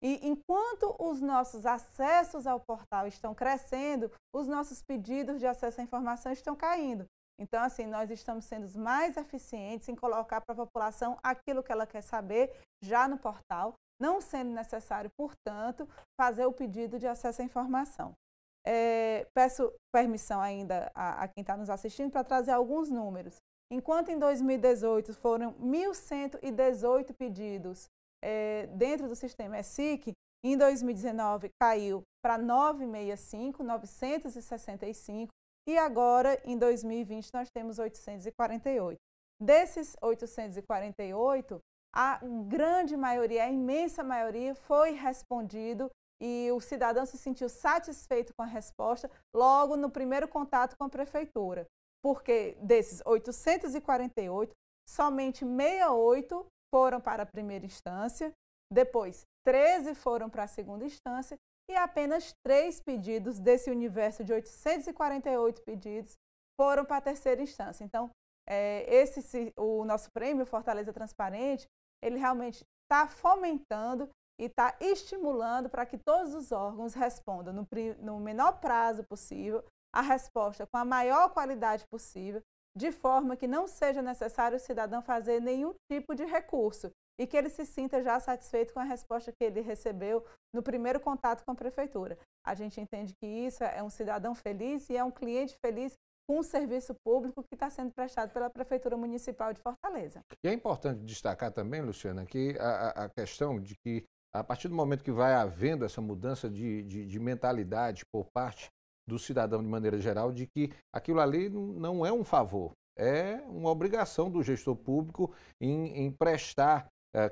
Speaker 2: E enquanto os nossos acessos ao portal estão crescendo, os nossos pedidos de acesso à informação estão caindo. Então, assim, nós estamos sendo mais eficientes em colocar para a população aquilo que ela quer saber já no portal, não sendo necessário, portanto, fazer o pedido de acesso à informação. Peço permissão ainda a quem está nos assistindo para trazer alguns números. Enquanto em 2018 foram 1.118 pedidos dentro do sistema ESIC, em 2019 caiu para 965, e agora em 2020 nós temos 848. Desses 848, a grande maioria, a imensa maioria foi respondido e o cidadão se sentiu satisfeito com a resposta logo no primeiro contato com a prefeitura. Porque desses 848, somente 68 foram para a primeira instância, depois 13 foram para a segunda instância e apenas 3 pedidos desse universo de 848 pedidos foram para a terceira instância. Então, o nosso prêmio Fortaleza Transparente, ele realmente está fomentando e está estimulando para que todos os órgãos respondam no menor prazo possível, a resposta com a maior qualidade possível, de forma que não seja necessário o cidadão fazer nenhum tipo de recurso e que ele se sinta já satisfeito com a resposta que ele recebeu no primeiro contato com a prefeitura. A gente entende que isso é um cidadão feliz e é um cliente feliz com um serviço público que está sendo prestado pela Prefeitura Municipal de Fortaleza.
Speaker 1: E é importante destacar também, Luciana, que a questão de que a partir do momento que vai havendo essa mudança de mentalidade por parte do cidadão de maneira geral, de que aquilo ali não é um favor, é uma obrigação do gestor público em prestar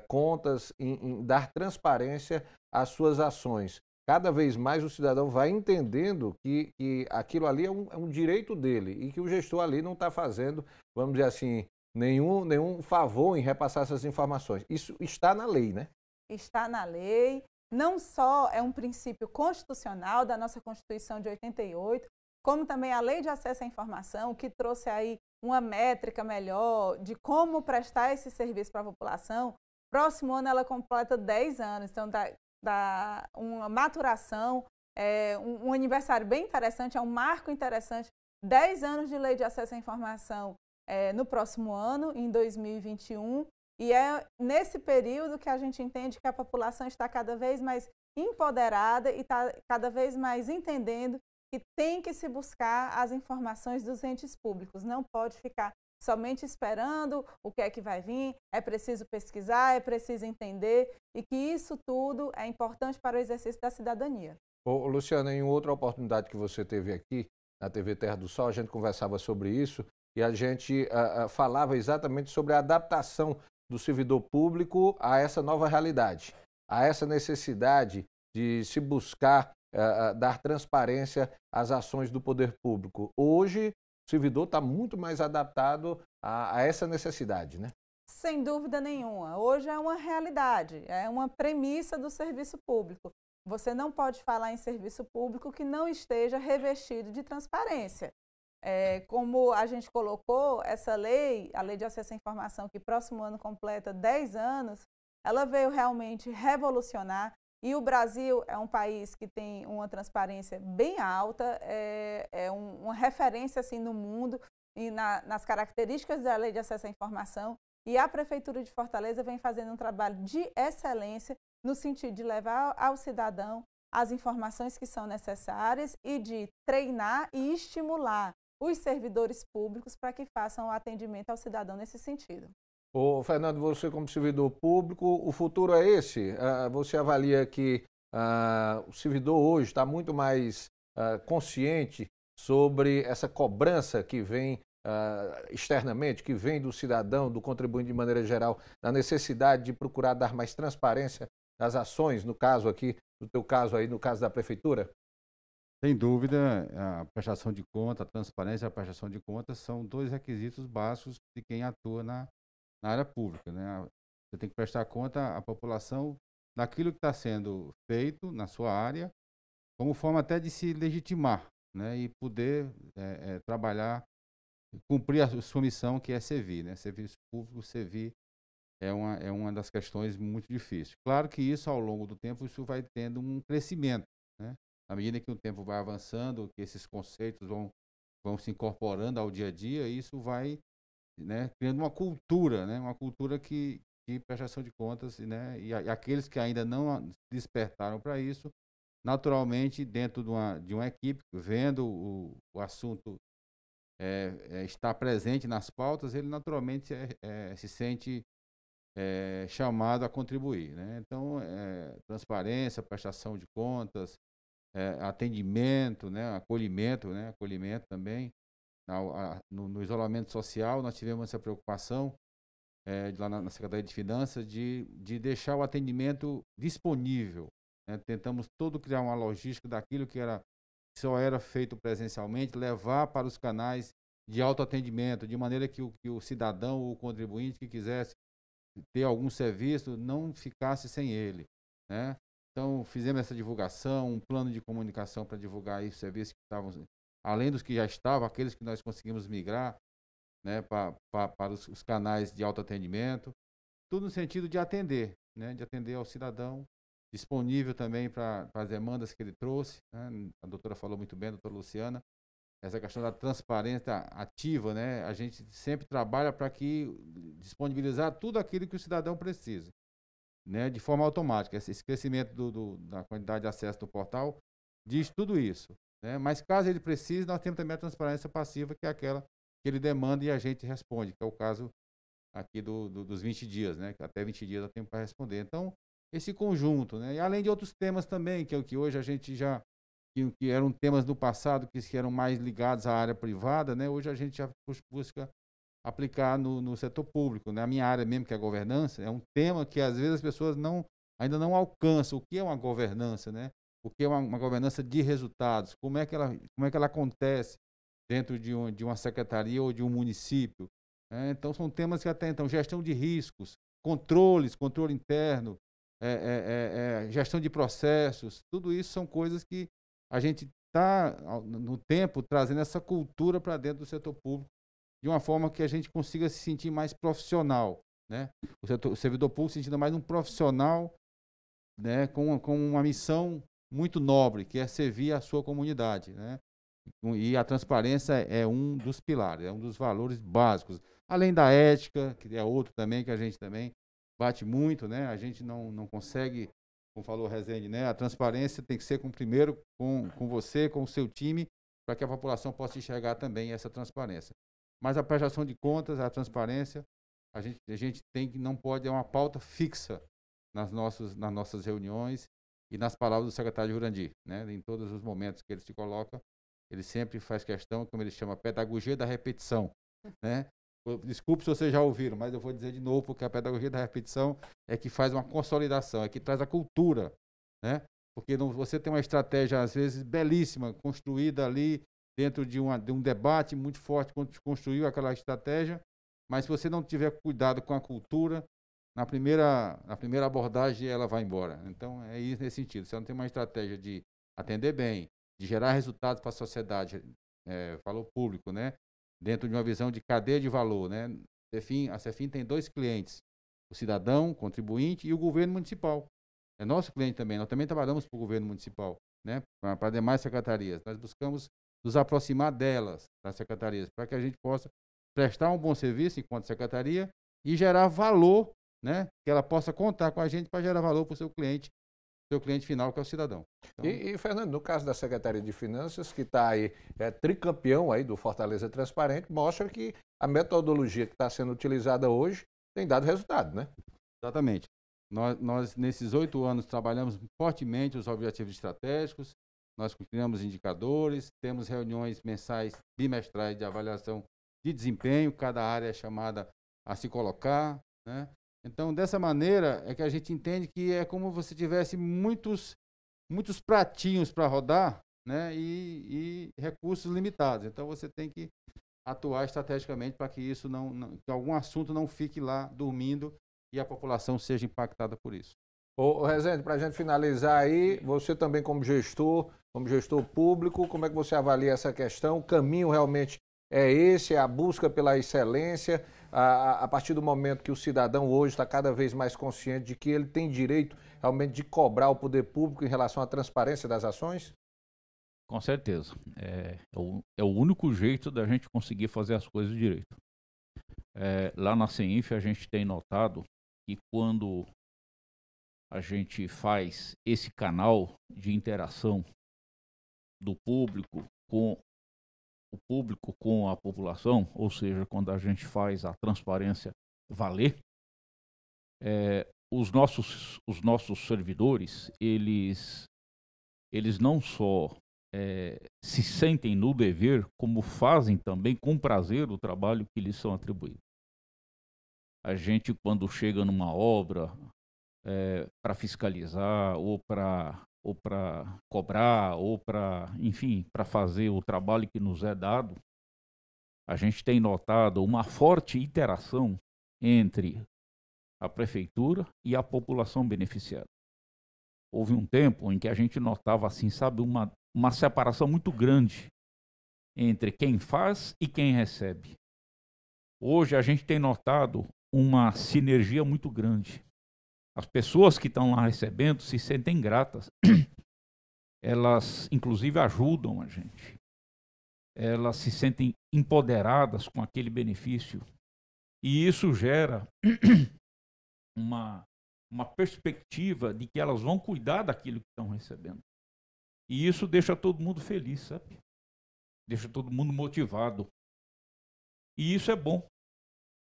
Speaker 1: contas, em dar transparência às suas ações. Cada vez mais o cidadão vai entendendo que aquilo ali é um direito dele e que o gestor ali não está fazendo, vamos dizer assim, nenhum favor em repassar essas informações. Isso está na lei, né?
Speaker 2: Está na lei. Não só é um princípio constitucional da nossa Constituição de 88, como também a Lei de Acesso à Informação, que trouxe aí uma métrica melhor de como prestar esse serviço para a população. Próximo ano ela completa 10 anos, então dá uma maturação, um aniversário bem interessante, é um marco interessante, 10 anos de Lei de Acesso à Informação no próximo ano, em 2021, e é nesse período que a gente entende que a população está cada vez mais empoderada e está cada vez mais entendendo que tem que se buscar as informações dos entes públicos. Não pode ficar somente esperando o que é que vai vir, é preciso pesquisar, é preciso entender e que isso tudo é importante para o exercício da cidadania.
Speaker 1: Ô, Luciana, em outra oportunidade que você teve aqui na TV Terra do Sol, a gente conversava sobre isso e a gente falava exatamente sobre a adaptação do servidor público a essa nova realidade, a essa necessidade de se buscar dar transparência às ações do poder público. Hoje, o servidor está muito mais adaptado a essa necessidade, né?
Speaker 2: Sem dúvida nenhuma. Hoje é uma realidade, é uma premissa do serviço público. Você não pode falar em serviço público que não esteja revestido de transparência. Como a gente colocou, essa lei, a Lei de Acesso à Informação, que próximo ano completa 10 anos, ela veio realmente revolucionar. E o Brasil é um país que tem uma transparência bem alta, uma referência assim, no mundo e nas características da Lei de Acesso à Informação. E a Prefeitura de Fortaleza vem fazendo um trabalho de excelência no sentido de levar ao cidadão as informações que são necessárias e de treinar e estimular os servidores públicos para que façam o atendimento ao cidadão nesse sentido.
Speaker 1: Ô, Fernando, você como servidor público, o futuro é esse? Você avalia que o servidor hoje está muito mais consciente sobre essa cobrança que vem externamente, que vem do cidadão, do contribuinte de maneira geral, da necessidade de procurar dar mais transparência nas ações, no caso aqui, no teu caso aí, no caso da Prefeitura?
Speaker 3: Sem dúvida, a prestação de conta, a transparência e a prestação de contas são dois requisitos básicos de quem atua na área pública, né? Você tem que prestar conta à população daquilo que está sendo feito na sua área, como forma até de se legitimar, né? E poder trabalhar, cumprir a sua missão, que é servir, né? Serviço público, servir é uma das questões muito difíceis. Claro que isso, ao longo do tempo, isso vai tendo um crescimento, né? À medida que o tempo vai avançando, que esses conceitos vão se incorporando ao dia a dia, isso vai, né, criando uma cultura, né? Uma cultura que prestação de contas, né? E aqueles que ainda não despertaram para isso, naturalmente, dentro de uma equipe, vendo o assunto estar presente nas pautas, ele naturalmente se sente chamado a contribuir, né? Então, transparência, prestação de contas, atendimento, né? Acolhimento também. No isolamento social, nós tivemos essa preocupação lá na Secretaria de Finanças de deixar o atendimento disponível, né? Tentamos criar uma logística daquilo que só era feito presencialmente, levar para os canais de autoatendimento, de maneira que o cidadão ou o contribuinte que quisesse ter algum serviço não ficasse sem ele, né? Então, fizemos essa divulgação, um plano de comunicação para divulgar aí os serviços que estavam, além dos que já estavam, aqueles que nós conseguimos migrar, né, para os canais de autoatendimento, tudo no sentido de atender, né, de atender ao cidadão, disponível também para as demandas que ele trouxe, né? A doutora falou muito bem, a doutora Luciana, essa questão da transparência ativa, né? A gente sempre trabalha para disponibilizar tudo aquilo que o cidadão precisa, né? De forma automática. Esse crescimento da quantidade de acesso do portal diz tudo isso, né? Mas caso ele precise, nós temos também a transparência passiva, que é aquela que ele demanda e a gente responde, que é o caso aqui dos 20 dias, né? Até 20 dias dá tempo para responder. Então, esse conjunto, né? E além de outros temas também, que é o que hoje a gente já que eram temas do passado que eram mais ligados à área privada, né? Hoje a gente já busca aplicar no setor público, né? A minha área mesmo, que é a governança, é um tema que às vezes as pessoas ainda não alcançam. O que é uma governança, né? O que é uma governança de resultados? Como é que ela acontece dentro de uma secretaria ou de um município? Então, são temas que até então, gestão de riscos, controle interno, gestão de processos, tudo isso são coisas que a gente está, no tempo, trazendo essa cultura para dentro do setor público, de uma forma que a gente consiga se sentir mais profissional, né? O servidor público se sentindo mais um profissional, né? Com uma missão muito nobre, que é servir a sua comunidade, né? E a transparência é um dos pilares, é um dos valores básicos. Além da ética, que é outro também, que a gente também bate muito, né? A gente não consegue, como falou o Rezende, né? A transparência tem que ser primeiro com você, com o seu time, para que a população possa enxergar também essa transparência. Mas a prestação de contas, a transparência, a gente não pode, é uma pauta fixa nas nossas reuniões e nas palavras do secretário Jurandir, né? Em todos os momentos que ele se coloca, ele sempre faz questão, como ele chama, pedagogia da repetição. né? Desculpe se vocês já ouviram, mas eu vou dizer de novo, porque a pedagogia da repetição é que faz uma consolidação, é que traz a cultura, né? Porque você tem uma estratégia, às vezes, belíssima, construída ali dentro de um debate muito forte, quando construiu aquela estratégia, mas se você não tiver cuidado com a cultura, na primeira abordagem ela vai embora. Então, é isso nesse sentido. Você não tem uma estratégia de atender bem, de gerar resultados para a sociedade, valor público, né? Dentro de uma visão de cadeia de valor, né? A Cefim tem 2 clientes, o cidadão, o contribuinte e o governo municipal. É nosso cliente também, nós também trabalhamos para o governo municipal, né? Para demais secretarias. Nós buscamos nos aproximar delas, das secretarias, para que a gente possa prestar um bom serviço enquanto secretaria e gerar valor, né? Que ela possa contar com a gente para gerar valor para o seu cliente final, que é o cidadão. Então...
Speaker 1: E, Fernando, no caso da Secretaria de Finanças, que está aí, tricampeão aí do Fortaleza Transparente, mostra que a metodologia que está sendo utilizada hoje tem dado resultado, né?
Speaker 3: Exatamente. Nós, nesses 8 anos, trabalhamos fortemente os objetivos estratégicos, nós criamos indicadores, temos reuniões mensais, bimestrais de avaliação de desempenho, cada área é chamada a se colocar, né? Então, dessa maneira, é que a gente entende que é como se tivesse muitos pratinhos para rodar, né? E recursos limitados. Então, você tem que atuar estrategicamente para que isso que algum assunto não fique lá dormindo e a população seja impactada por isso.
Speaker 1: Ô Rezende, para a gente finalizar aí, você também como gestor público, como é que você avalia essa questão? O caminho realmente é esse, é a busca pela excelência, a partir do momento que o cidadão hoje está cada vez mais consciente de que ele tem direito realmente de cobrar o poder público em relação à transparência das ações?
Speaker 4: Com certeza. É o único jeito da gente conseguir fazer as coisas direito. Lá na CENIF a gente tem notado que quando a gente faz esse canal de interação do público com a população, ou seja, quando a gente faz a transparência valer, os nossos servidores, eles não só se sentem no dever, como fazem também com prazer o trabalho que lhes são atribuídos. A gente, quando chega numa obra para fiscalizar ou para cobrar ou para fazer o trabalho que nos é dado, a gente tem notado uma forte interação entre a prefeitura e a população beneficiada. Houve um tempo em que a gente notava assim, sabe, uma separação muito grande entre quem faz e quem recebe. Hoje a gente tem notado uma sinergia muito grande. As pessoas que estão lá recebendo se sentem gratas. Elas, inclusive, ajudam a gente. Elas se sentem empoderadas com aquele benefício. E isso gera uma perspectiva de que elas vão cuidar daquilo que estão recebendo. E isso deixa todo mundo feliz, sabe? Deixa todo mundo motivado. E isso é bom.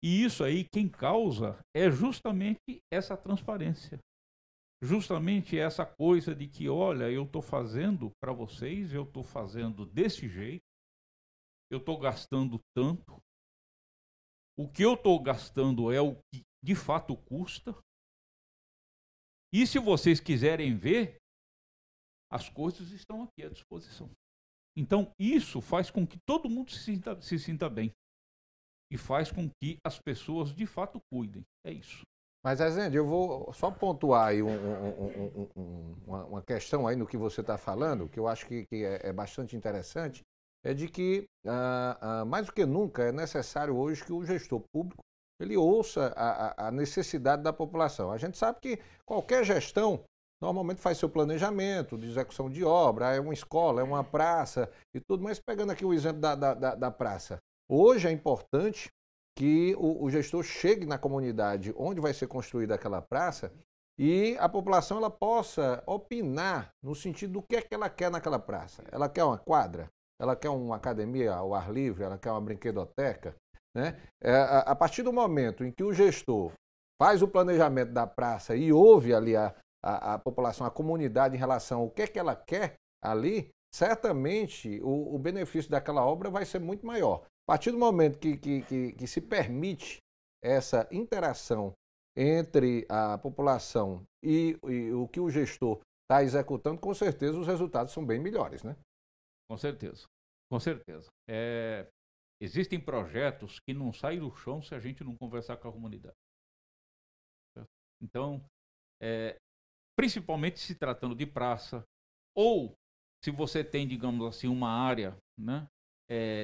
Speaker 4: E isso aí, quem causa é justamente essa transparência. Justamente essa coisa de que, olha, eu estou fazendo para vocês, eu estou fazendo desse jeito, eu estou gastando tanto, o que eu estou gastando é o que de fato custa, e se vocês quiserem ver, as coisas estão aqui à disposição. Então, isso faz com que todo mundo se sinta bem. E faz com que as pessoas de fato cuidem. É isso.
Speaker 1: Mas, Rezende, eu vou só pontuar aí uma questão aí no que você está falando, que eu acho que é bastante interessante, é de que, mais do que nunca, é necessário hoje que o gestor público ele ouça a necessidade da população. A gente sabe que qualquer gestão normalmente faz seu planejamento de execução de obra, é uma escola, é uma praça e tudo, mas pegando aqui o exemplo da praça. Hoje é importante que o gestor chegue na comunidade onde vai ser construída aquela praça e a população ela possa opinar no sentido do que é que ela quer naquela praça. Ela quer uma quadra? Ela quer uma academia ao ar livre? Ela quer uma brinquedoteca? Né? A partir do momento em que o gestor faz o planejamento da praça e ouve ali a população, a comunidade em relação ao que é que ela quer ali, certamente o benefício daquela obra vai ser muito maior. A partir do momento que se permite essa interação entre a população e o que o gestor está executando, com certeza os resultados são bem melhores, né?
Speaker 4: Com certeza, com certeza. Existem projetos que não saem do chão se a gente não conversar com a comunidade. Então, principalmente se tratando de praça, ou se você tem, digamos assim, uma área, né,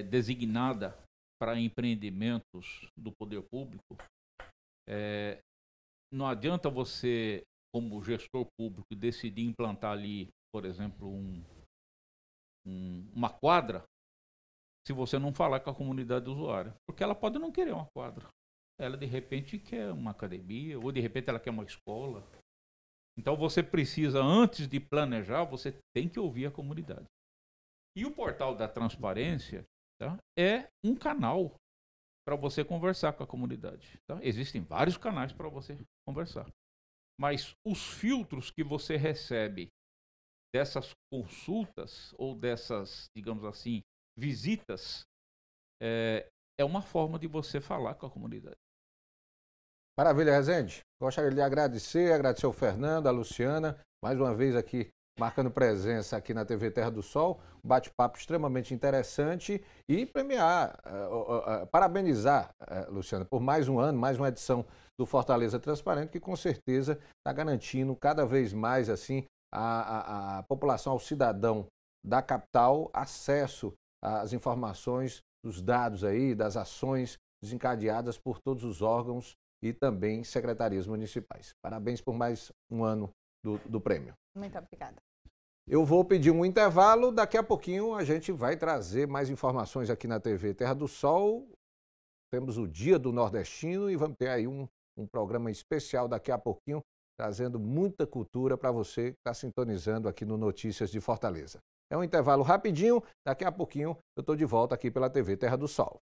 Speaker 4: designada para empreendimentos do poder público, não adianta você, como gestor público, decidir implantar ali, por exemplo, uma quadra, se você não falar com a comunidade usuária. Porque ela pode não querer uma quadra. Ela, de repente, quer uma academia, ou de repente ela quer uma escola. Então, você precisa, antes de planejar, você tem que ouvir a comunidade. E o portal da transparência, tá, é um canal para você conversar com a comunidade. Tá? Existem vários canais para você conversar. Mas os filtros que você recebe dessas consultas ou dessas, digamos assim, visitas, é uma forma de você falar com a comunidade.
Speaker 1: Maravilha, Rezende. Gostaria de agradecer ao Fernando, a Luciana, mais uma vez aqui marcando presença aqui na TV Terra do Sol, um bate-papo extremamente interessante e parabenizar, Luciana, por mais um ano, mais uma edição do Fortaleza Transparente, que com certeza está garantindo cada vez mais assim a população, ao cidadão da capital, acesso às informações, dos dados aí, das ações desencadeadas por todos os órgãos e também secretarias municipais. Parabéns por mais um ano do prêmio.
Speaker 2: Muito obrigada.
Speaker 1: Eu vou pedir um intervalo, daqui a pouquinho a gente vai trazer mais informações aqui na TV Terra do Sol. Temos o Dia do Nordestino e vamos ter aí um programa especial daqui a pouquinho, trazendo muita cultura para você que está sintonizando aqui no Notícias de Fortaleza. É um intervalo rapidinho, daqui a pouquinho eu estou de volta aqui pela TV Terra do Sol.